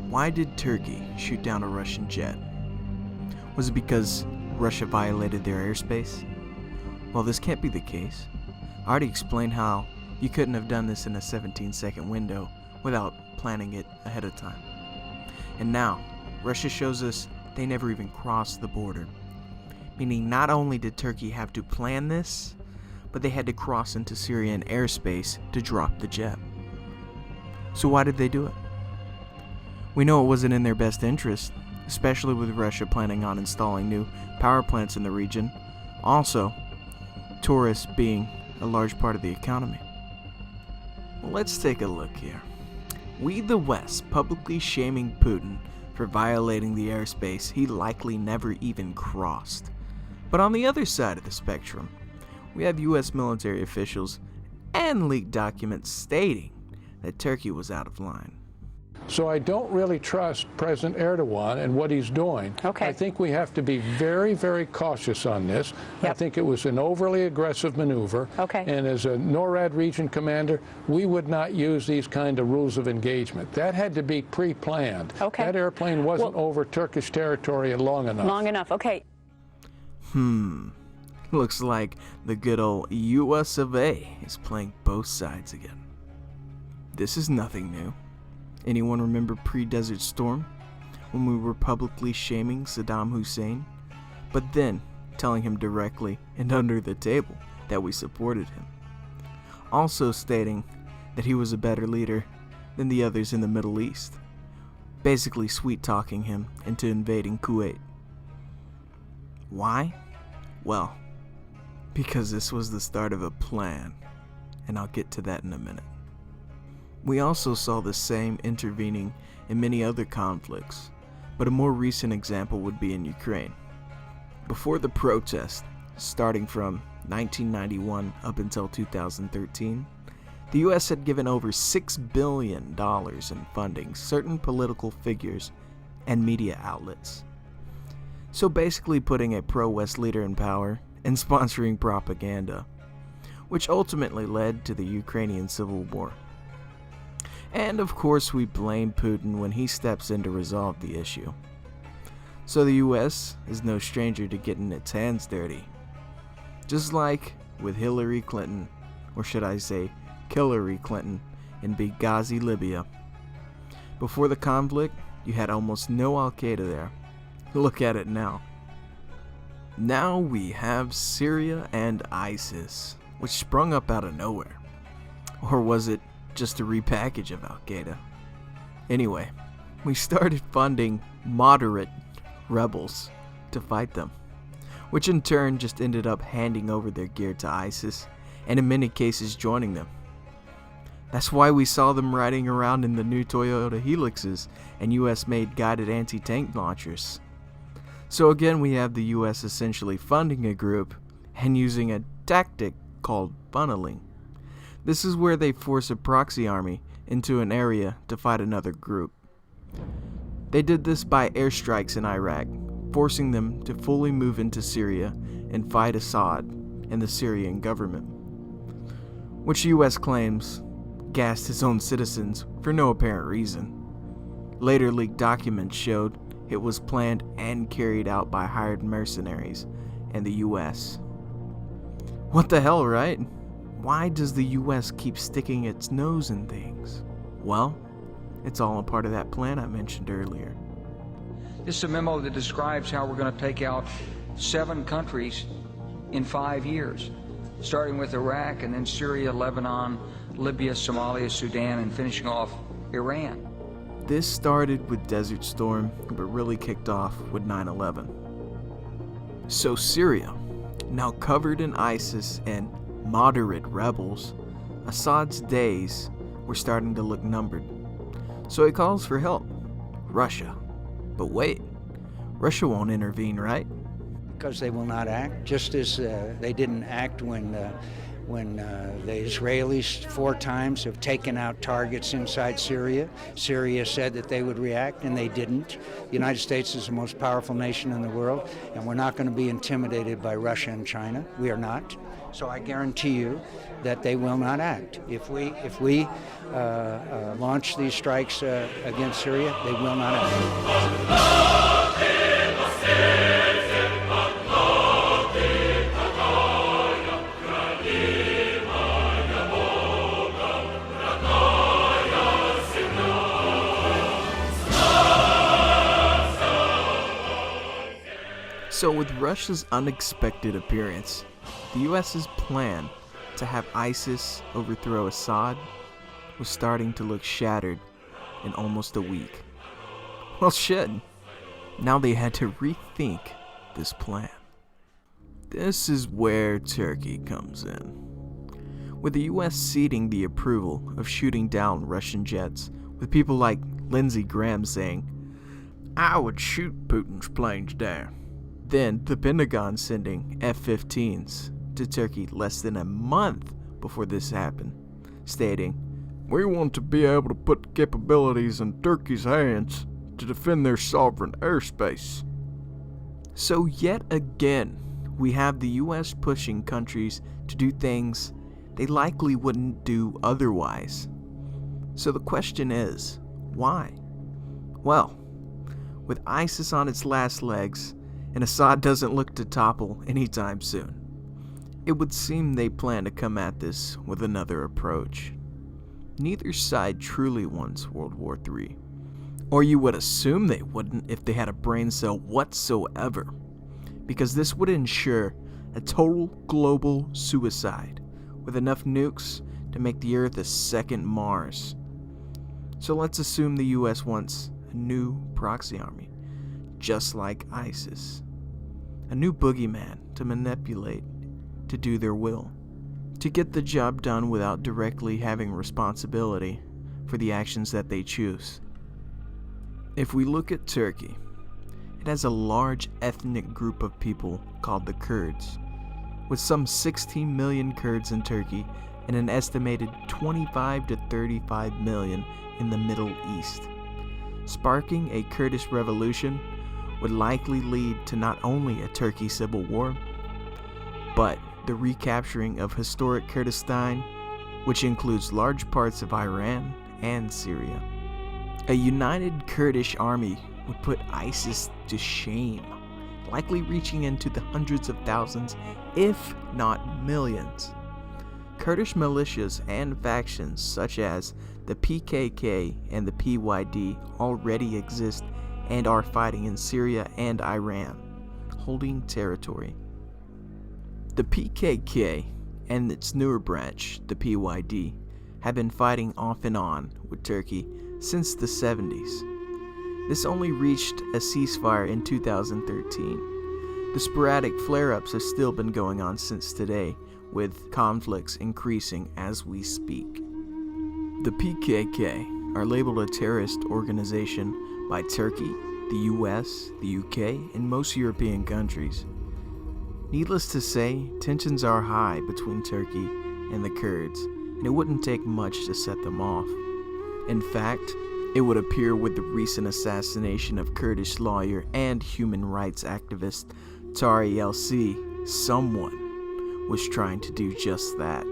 Why did Turkey shoot down a Russian jet? Was it because Russia violated their airspace? Well, this can't be the case. I already explained how you couldn't have done this in a 17-second window without planning it ahead of time. And now, Russia shows us they never even crossed the border. Meaning not only did Turkey have to plan this, but they had to cross into Syrian airspace to drop the jet. So why did they do it? We know it wasn't in their best interest, especially with Russia planning on installing new power plants in the region. Also, tourists being a large part of the economy. Well, let's take a look here. We, the West, publicly shaming Putin for violating the airspace he likely never even crossed. But on the other side of the spectrum, we have U.S. military officials and leaked documents stating that Turkey was out of line. So I don't really trust President Erdogan and what he's doing. Okay. I think we have to be very, very cautious on this. Yep. I think it was an overly aggressive maneuver. Okay. And as a NORAD region commander, we would not use these kind of rules of engagement. That had to be pre-planned. Okay. That airplane wasn't over Turkish territory long enough. Long enough, okay. Looks like the good old US of A is playing both sides again. This is nothing new. Anyone remember pre-Desert Storm, when we were publicly shaming Saddam Hussein, but then telling him directly and under the table that we supported him? Also stating that he was a better leader than the others in the Middle East, basically sweet-talking him into invading Kuwait. Why? Well, because this was the start of a plan, and I'll get to that in a minute. We also saw the same intervening in many other conflicts, but a more recent example would be in Ukraine. Before the protest, starting from 1991 up until 2013, the US had given over $6 billion in funding certain political figures and media outlets. So basically putting a pro-West leader in power and sponsoring propaganda, which ultimately led to the Ukrainian civil war. And of course we blame Putin when he steps in to resolve the issue. So the US is no stranger to getting its hands dirty. Just like with Hillary Clinton, or should I say Killary Clinton, in Benghazi, Libya. Before the conflict, you had almost no Al-Qaeda there. Look at it now. Now we have Syria and ISIS, which sprung up out of nowhere. Or was it just a repackage of Al-Qaeda? Anyway, we started funding moderate rebels to fight them, which in turn just ended up handing over their gear to ISIS, and in many cases joining them. That's why we saw them riding around in the new Toyota Helixes and US-made guided anti-tank launchers. So again, we have the US essentially funding a group and using a tactic called funneling. This is where they force a proxy army into an area to fight another group. They did this by airstrikes in Iraq, forcing them to fully move into Syria and fight Assad and the Syrian government, which the US claims gassed his own citizens for no apparent reason. Later leaked documents showed it was planned and carried out by hired mercenaries and the US. What the hell, right? Why does the US keep sticking its nose in things? Well, it's all a part of that plan I mentioned earlier. This is a memo that describes how we're going to take out 7 countries in 5 years, starting with Iraq and then Syria, Lebanon, Libya, Somalia, Sudan, and finishing off Iran. This started with Desert Storm, but really kicked off with 9/11. So Syria, now covered in ISIS and moderate rebels, Assad's days were starting to look numbered. So he calls for help. Russia. But wait, Russia won't intervene, right? Because they will not act, just as they didn't act when the Israelis 4 times have taken out targets inside Syria. Syria said that they would react, and they didn't. The United States is the most powerful nation in the world, and we're not going to be intimidated by Russia and China. We are not. So I guarantee you that they will not act. If we launch these strikes against Syria, they will not act. So with Russia's unexpected appearance, the US's plan to have ISIS overthrow Assad was starting to look shattered in almost a week. Well, shit. Now they had to rethink this plan. This is where Turkey comes in. With the US ceding the approval of shooting down Russian jets, with people like Lindsey Graham saying, "I would shoot Putin's planes down." Then the Pentagon sending F-15s to Turkey less than a month before this happened, stating, "We want to be able to put capabilities in Turkey's hands to defend their sovereign airspace." So yet again, we have the US pushing countries to do things they likely wouldn't do otherwise. So the question is, why? Well, with ISIS on its last legs, and Assad doesn't look to topple anytime soon, it would seem they plan to come at this with another approach. Neither side truly wants World War III, or you would assume they wouldn't if they had a brain cell whatsoever, because this would ensure a total global suicide with enough nukes to make the Earth a second Mars. So let's assume the US wants a new proxy army, just like ISIS. A new boogeyman to manipulate, to do their will, to get the job done without directly having responsibility for the actions that they choose. If we look at Turkey, it has a large ethnic group of people called the Kurds, with some 16 million Kurds in Turkey and an estimated 25 to 35 million in the Middle East. Sparking a Kurdish revolution would likely lead to not only a Turkey civil war, but the recapturing of historic Kurdistan, which includes large parts of Iran and Syria. A united Kurdish army would put ISIS to shame, likely reaching into the hundreds of thousands, if not millions. Kurdish militias and factions such as the PKK and the PYD already exist and are fighting in Syria and Iran, holding territory. The PKK and its newer branch, the PYD, have been fighting off and on with Turkey since the 70s. This only reached a ceasefire in 2013. The sporadic flare-ups have still been going on since today, with conflicts increasing as we speak. The PKK are labeled a terrorist organization by Turkey, the US, the UK, and most European countries. Needless to say, tensions are high between Turkey and the Kurds, and it wouldn't take much to set them off. In fact, it would appear with the recent assassination of Kurdish lawyer and human rights activist Tariq El-C, someone was trying to do just that.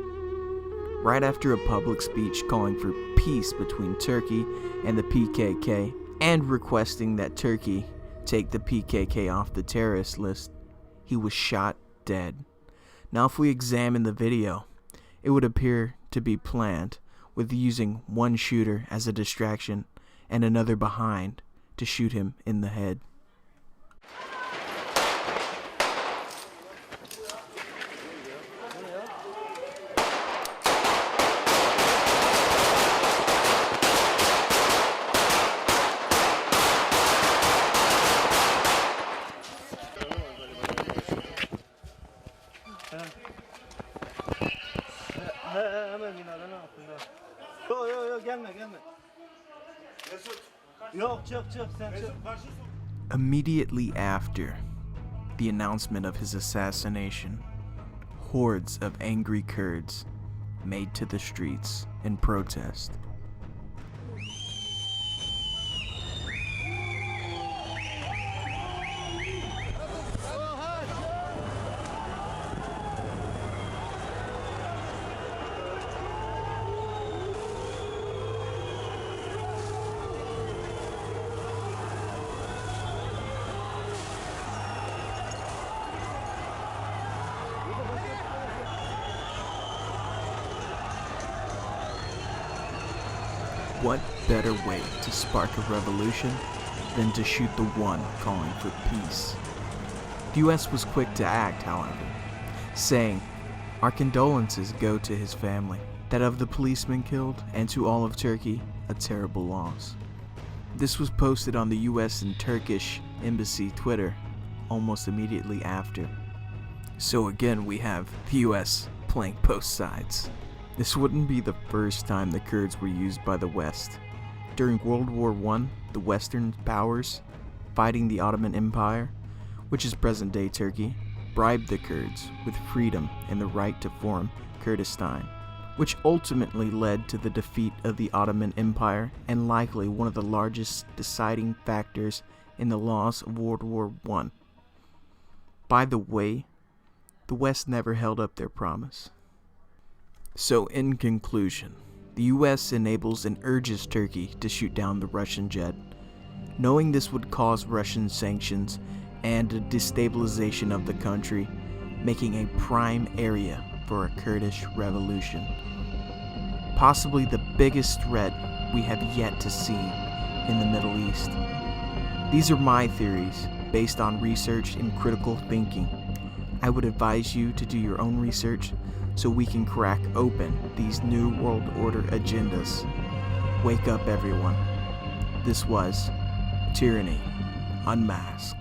Right after a public speech calling for peace between Turkey and the PKK, and requesting that Turkey take the PKK off the terrorist list, he was shot dead. Now if we examine the video, it would appear to be planned, with using one shooter as a distraction and another behind to shoot him in the head. Hemen binanın altında. Yok gelme. Yok çık sen çık. Immediately after the announcement of his assassination, hordes of angry Kurds made to the streets in protest. What better way to spark a revolution than to shoot the one calling for peace? The US was quick to act, however, saying, "Our condolences go to his family, that of the policemen killed, and to all of Turkey, a terrible loss." This was posted on the US and Turkish embassy Twitter almost immediately after. So again, we have the US playing both sides. This wouldn't be the first time the Kurds were used by the West. During World War I, the Western powers, fighting the Ottoman Empire, which is present-day Turkey, bribed the Kurds with freedom and the right to form Kurdistan, which ultimately led to the defeat of the Ottoman Empire and likely one of the largest deciding factors in the loss of World War I. By the way, the West never held up their promise. So in conclusion, the US enables and urges Turkey to shoot down the Russian jet, knowing this would cause Russian sanctions and a destabilization of the country, making a prime area for a Kurdish revolution. Possibly the biggest threat we have yet to see in the Middle East. These are my theories based on research and critical thinking. I would advise you to do your own research so we can crack open these new world order agendas. Wake up, everyone. This was Tyranny Unmasked.